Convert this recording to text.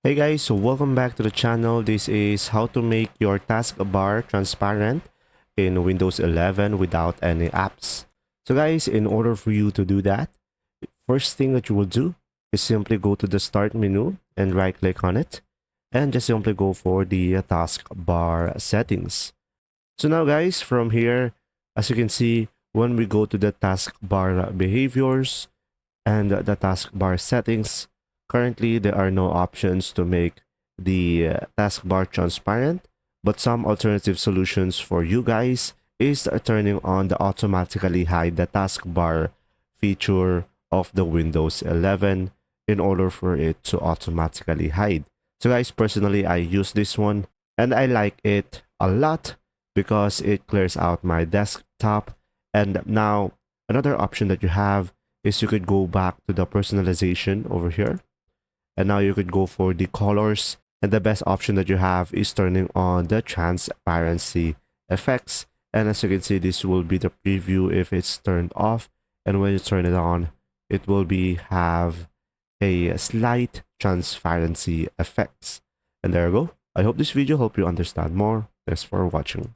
Hey guys, so welcome back to the channel. This is how to make your taskbar transparent in Windows 11 without any apps. So guys, in order for you to do that, first thing that you will do is simply go to the start menu and right click on it and just simply go for the taskbar settings. So now guys, from here, as you can see, when we go to the taskbar behaviors and the taskbar settings, currently there are no options to make the taskbar transparent, but some alternative solutions for you guys is turning on the automatically hide the taskbar feature of the Windows 11 in order for it to automatically hide. So guys, personally I use this one and I like it a lot because it clears out my desktop. And now another option that you have is you could go back to the personalization over here, and now you could go for the colors, and the best option that you have is turning on the transparency effects. And as you can see, this will be the preview if it's turned off, and when you turn it on, it will be have a slight transparency effects. And there you go. I hope this video helped you understand more. Thanks for watching.